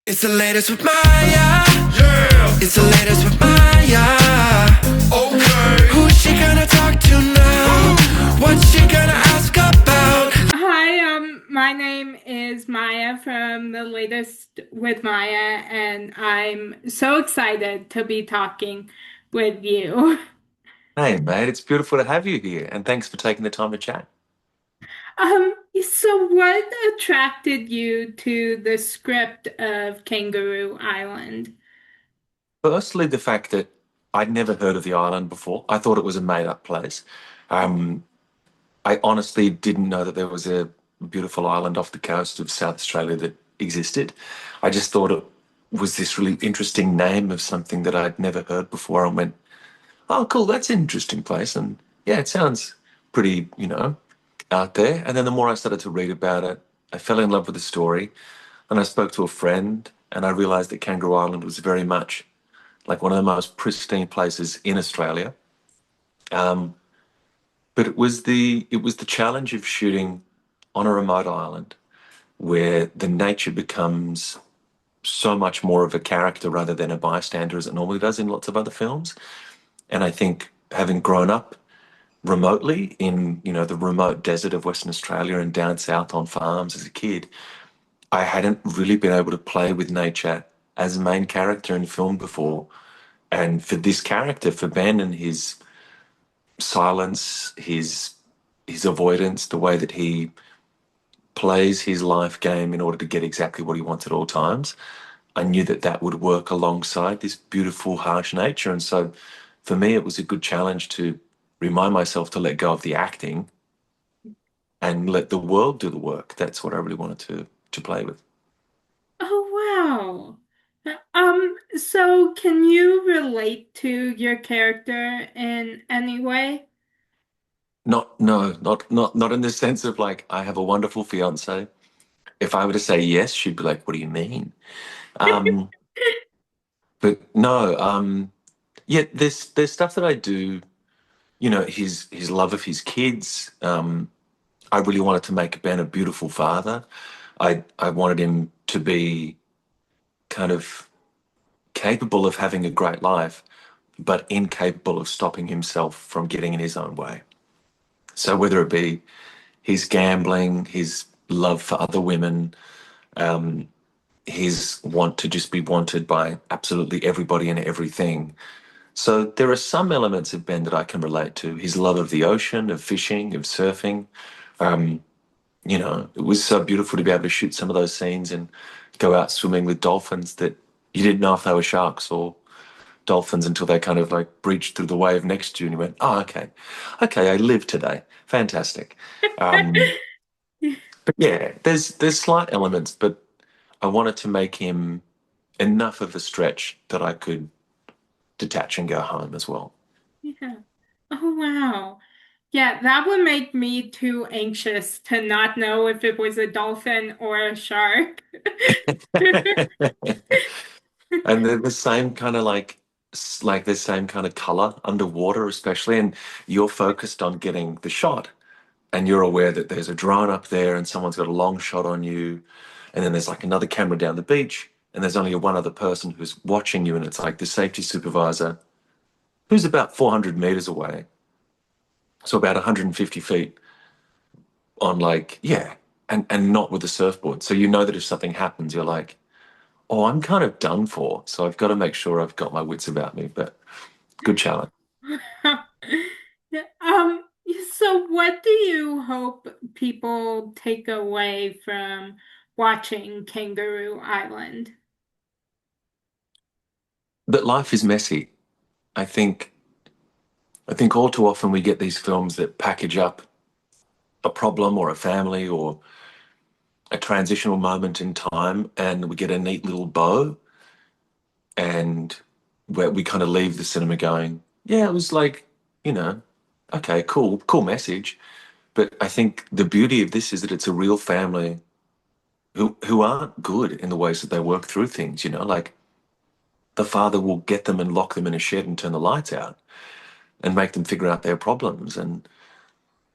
It's the latest with Maya. Yeah, It's the latest with Maya. okay. Who's she gonna talk to now? What's she gonna ask about? Hi, my name is Maya from the latest with Maya, and I'm so excited to be talking with you. Hey, mate, it's beautiful to have you here, and thanks for taking the time to chat. So what attracted you to the script of Kangaroo Island? Firstly, the fact that I'd never heard of the island before. I thought it was a made-up place. Um, I honestly didn't know that there was a beautiful island off the coast of South Australia that existed. I just thought it was this really interesting name of something that I'd never heard before and went, oh, cool, that's an interesting place. And yeah, it sounds pretty, out there. And then the more I started to read about it, I fell in love with the story. And I spoke to a friend and I realized that Kangaroo Island was very much like one of the most pristine places in Australia. Um, but it was the challenge of shooting on a remote island where the nature becomes so much more of a character rather than a bystander as it normally does in lots of other films. And I think having grown up remotely in the remote desert of Western Australia and down south on farms as a kid, I hadn't really been able to play with nature as a main character in film before. And for this character, for Ben and his silence, his avoidance, the way that he plays his life game in order to get exactly what he wants at all times, I knew that that would work alongside this beautiful, harsh nature. And so for me, it was a good challenge to remind myself to let go of the acting and let the world do the work. That's what I really wanted to play with. Oh, wow. So can you relate to your character in any way? Not no, not in the sense of like I have a wonderful fiance. If I were to say yes, she'd be like, "What do you mean?" Um, but no, yeah, there's stuff that I do. His love of his kids. I really wanted to make Ben a beautiful father. I wanted him to be kind of capable of having a great life, but incapable of stopping himself from getting in his own way. So whether it be his gambling, his love for other women, um, his want to just be wanted by absolutely everybody and everything. So there are some elements of Ben that I can relate to. His love of the ocean, of fishing, of surfing. Um, it was so beautiful to be able to shoot some of those scenes and go out swimming with dolphins that you didn't know if they were sharks or dolphins until they kind of like breached through the wave next to you and you went, oh, okay, I lived today. Fantastic. Um, but yeah, there's slight elements, but I wanted to make him enough of a stretch that I could detach and go home as well. Yeah. Oh, wow. Yeah, that would make me too anxious to not know if it was a dolphin or a shark. And they're the same kind of like the same kind of color underwater, especially. And you're focused on getting the shot, and you're aware that there's a drone up there, and someone's got a long shot on you, and then there's like another camera down the beach, and there's only one other person who's watching you, and it's like the safety supervisor who's about 400 meters away, so about 150 feet on like yeah, and not with a surfboard. So you know that if something happens, you're like, oh, I'm kind of done for. So I've got to make sure I've got my wits about me. But good challenge. Yeah, so what do you hope people take away from watching Kangaroo Island? But life is messy. I think I think all too often we get these films that package up a problem or a family or a transitional moment in time and we get a neat little bow and where we kind of leave the cinema going, yeah, it was like, you know, okay, cool message. But I think the beauty of this is that it's a real family who aren't good in the ways that they work through things, like the father will get them and lock them in a shed and turn the lights out and make them figure out their problems. And,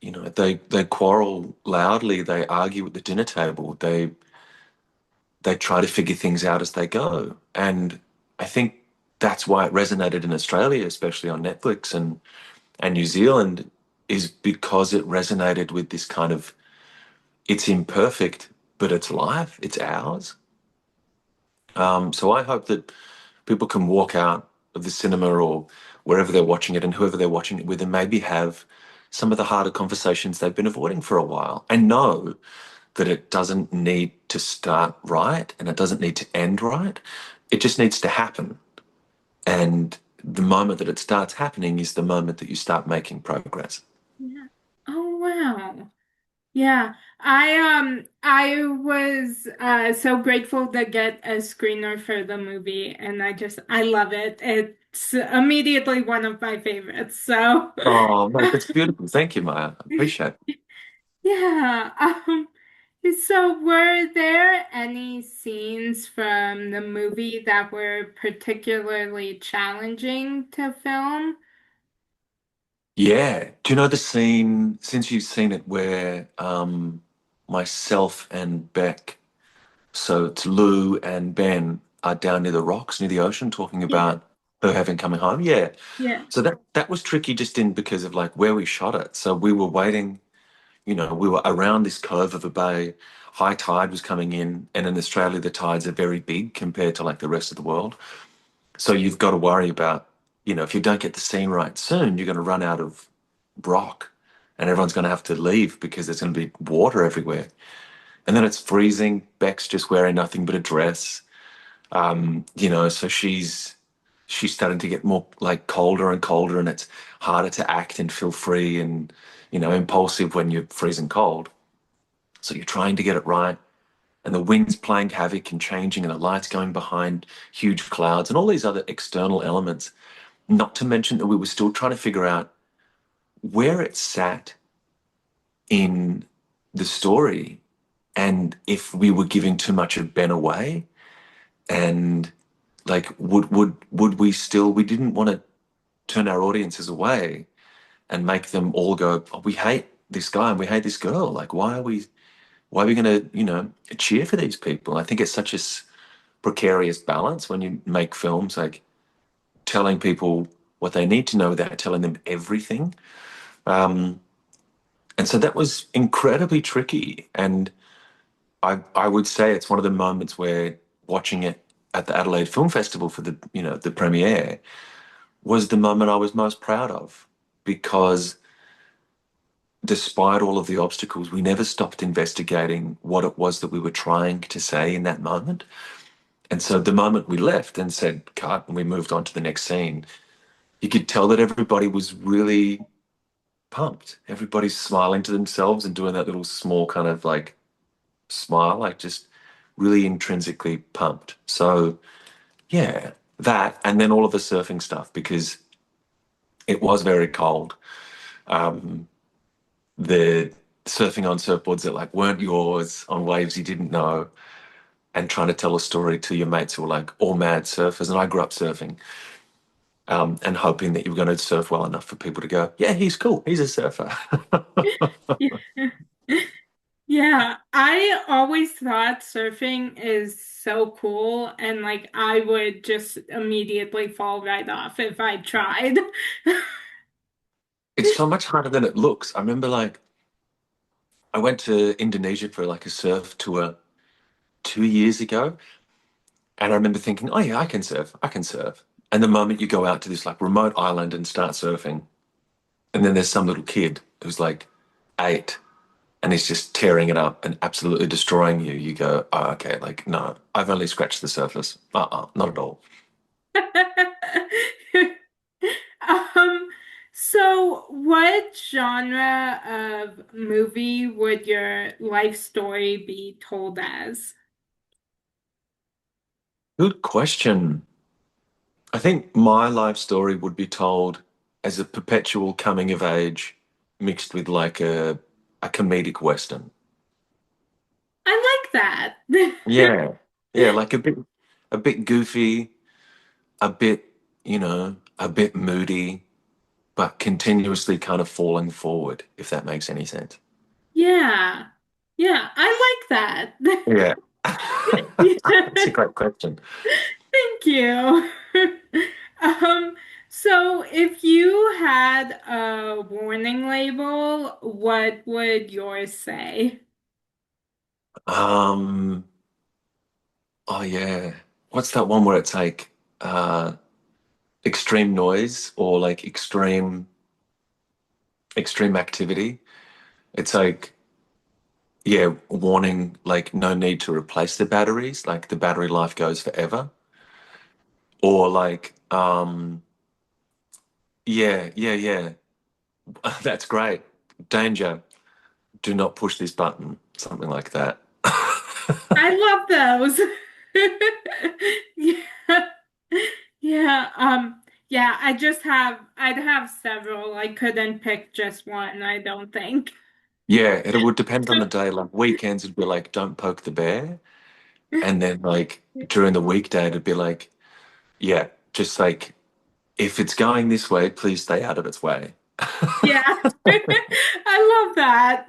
they quarrel loudly, they argue at the dinner table, they try to figure things out as they go. And I think that's why it resonated in Australia, especially on Netflix and New Zealand, is because it resonated with this kind of it's imperfect, but it's life, it's ours. So I hope that people can walk out of the cinema or wherever they're watching it and whoever they're watching it with and maybe have some of the harder conversations they've been avoiding for a while and know that it doesn't need to start right and it doesn't need to end right. It just needs to happen. And the moment that it starts happening is the moment that you start making progress. Yeah. Oh wow. Yeah, I was so grateful to get a screener for the movie and I love it. It's immediately one of my favorites. So Oh, mate, that's beautiful. Thank you, Maya. I appreciate it. yeah. So were there any scenes from the movie that were particularly challenging to film? Yeah. Do you know the scene, since you've seen it, where myself and Beck, so it's Lou and Ben, are down near the rocks, near the ocean, talking Yeah, about her having coming home? Yeah. yeah, So that was tricky just in because of like where we shot it. So we were waiting, we were around this cove of a bay. High tide was coming in Australia, the tides are very big compared to like the rest of the world. So you've got to worry about, if you don't get the scene right soon, you're going to run out of rock and everyone's going to have to leave because there's going to be water everywhere. And then it's freezing. Beck's just wearing nothing but a dress. So she's starting to get more like colder and colder, and it's harder to act and feel free and impulsive when you're freezing cold. So you're trying to get it right, and the wind's playing havoc and changing, and the light's going behind huge clouds, and all these other external elements. Not to mention that we were still trying to figure out where it sat in the story, and if we were giving too much of Ben away, and like would we didn't want to turn our audiences away and make them all go, oh, we hate this guy and we hate this girl. Like, why are we going to, cheer for these people? I think it's such a precarious balance when you make films, like telling people what they need to know without telling them everything. Um, and so that was incredibly tricky. And I would say it's one of the moments where watching it at the Adelaide Film Festival for the premiere was the moment I was most proud of because despite all of the obstacles, we never stopped investigating what it was that we were trying to say in that moment. And so the moment we left and said cut and we moved on to the next scene, you could tell that everybody was really pumped. Everybody's smiling to themselves and doing that little small kind of like smile, like just really intrinsically pumped. So yeah, that and then all of the surfing stuff because it was very cold. Um, the surfing on surfboards that like weren't yours on waves you didn't know and trying to tell a story to your mates who were like all mad surfers. And I grew up surfing and hoping that you were going to surf well enough for people to go, yeah, he's cool. He's a surfer. yeah. Yeah, I always thought surfing is so cool and like I would just immediately fall right off if I tried. It's so much harder than it looks. I remember like I went to Indonesia for like a surf tour 2 years ago. And I remember thinking, oh yeah, I can surf. I can surf. And the moment you go out to this like remote island and start surfing, and then there's some little kid who's like 8 and he's just tearing it up and absolutely destroying you, you go, oh, okay, like, no, I've only scratched the surface. Not at all. Um, so what genre of movie would your life story be told as? Good question. I think my life story would be told as a perpetual coming of age mixed with like a comedic western. I like that. Yeah. Yeah, like a bit goofy, a bit, a bit moody, but continuously kind of falling forward, if that makes any sense. Yeah. Yeah, I like that. Yeah. That's a great question. Thank you. Um, so if you had a warning label, what would yours say? Um, oh yeah. What's that one where it's like uh extreme noise or like extreme activity? It's like, yeah, warning like no need to replace the batteries, like the battery life goes forever. Or like yeah, yeah, yeah. That's great. Danger. Do not push this button. Something like that. I love those. Yeah. Yeah, yeah, I'd have several. I couldn't pick just one, I don't think. Yeah, it would depend on the day. Like weekends, it'd be like, don't poke the bear. And then like during the weekday, it'd be like, yeah, just like if it's going this way, please stay out of its way. Yeah. I love that.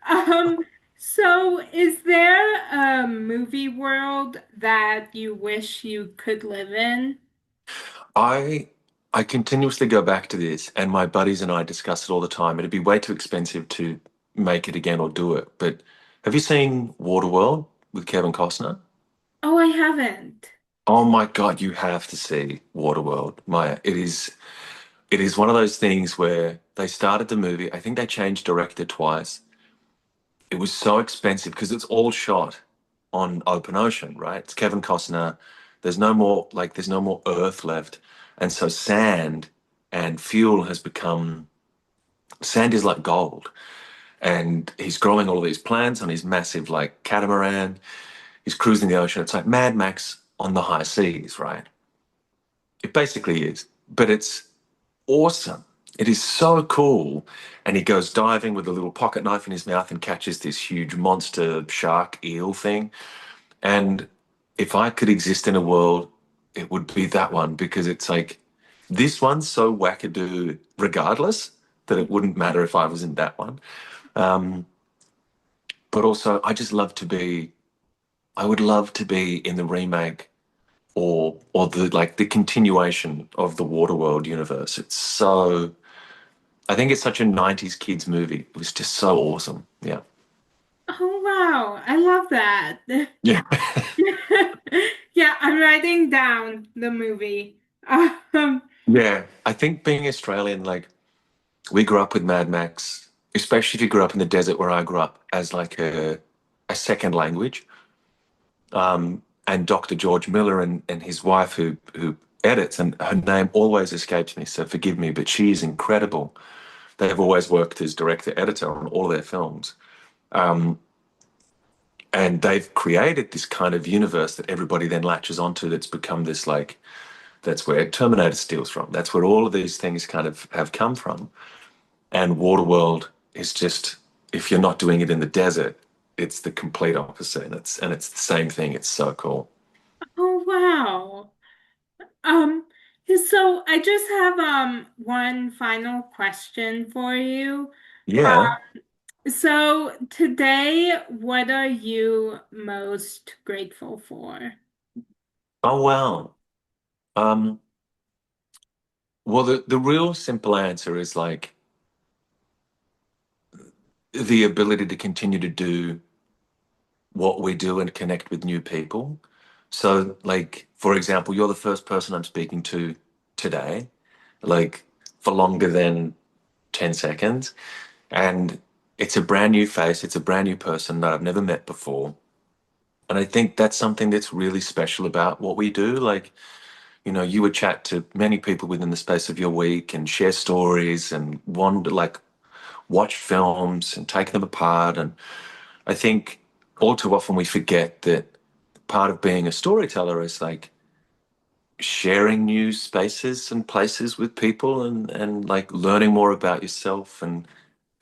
Um, so is there a movie world that you wish you could live in? I I continuously go back to this, and my buddies and I discuss it all the time. It'd be way too expensive to make it again or do it. But have you seen Waterworld with Kevin Costner? Oh, I haven't. Oh my God, you have to see Waterworld. Maya, it is one of those things where they started the movie. I think they changed director twice. It was so expensive because it's all shot on open ocean, right? It's Kevin Costner. There's no more earth left. And so and fuel has become sand is like gold. And he's growing all these plants on his massive like catamaran. He's cruising the ocean. It's like Mad Max on the high seas, right? It basically is. But it's awesome. It is so cool. And he goes diving with a little pocket knife in his mouth and catches this huge monster shark eel thing. And if I could exist in a world, it would be that one because it's like this one's so wackadoo regardless that it wouldn't matter if I was in that one. Um, but also, I would love to be in the remake or the continuation of the Waterworld universe. I think it's such a 90s kids movie. It was just so awesome. Yeah. Oh, wow. I love that. Yeah. Yeah, I'm writing down the movie. Um, Yeah. I think being Australian, like we grew up with Mad Max, especially if you grew up in the desert where I grew up as like a second language. And Dr. George Miller and his wife who edits, and her name always escapes me, so forgive me, but she is incredible. They've always worked as director editor on all their films. Um, and they've created this kind of universe that everybody then latches onto that's become this like that's where Terminator steals from. That's where all of these things kind of have come from. And Waterworld is just if you're not doing it in the desert, it's the complete opposite. And it's the same thing. It's so cool. oh, wow. Um, so I just have one final question for you. Yeah. So today, what are you most grateful for? Oh wow. Um, well the real simple answer is like the ability to continue to do what we do and connect with new people. So, like, for example, you're the first person I'm speaking to today, like, for longer than 10 seconds. And it's a brand new face, it's a brand new person that I've never met before. And I think that's something that's really special about what we do. Like, you would chat to many people within the space of your week and share stories and wander, like, watch films and take them apart. And I think all too often we forget that part of being a storyteller is like sharing new spaces and places with people and like learning more about yourself and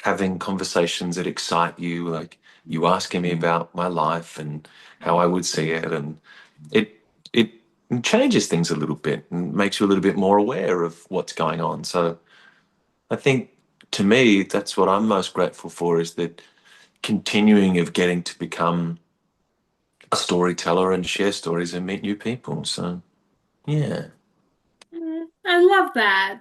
having conversations that excite you, like you asking me about my life and how I would see it. And it changes things a little bit and makes you a little bit more aware of what's going on. So I think to me, that's what I'm most grateful for is that continuing of getting to become a storyteller and share stories and meet new people. So, yeah, I love that.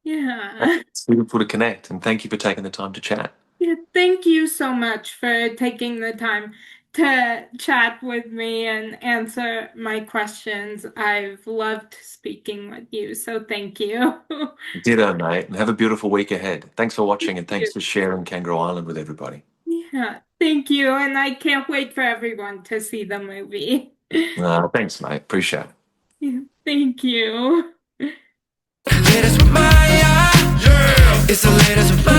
Yeah. it's beautiful to connect. And thank you for taking the time to chat. Yeah, thank you so much for taking the time to chat with me and answer my questions. I've loved speaking with you, so thank you. Ditto, mate. And have a beautiful week ahead. Thanks for watching and thanks for sharing Kangaroo Island with everybody. Yeah, thank you. And I can't wait for everyone to see the movie. Thanks, mate. Appreciate it. Yeah, thank you. Latest with Maya. Yeah. It's the latest with Maya.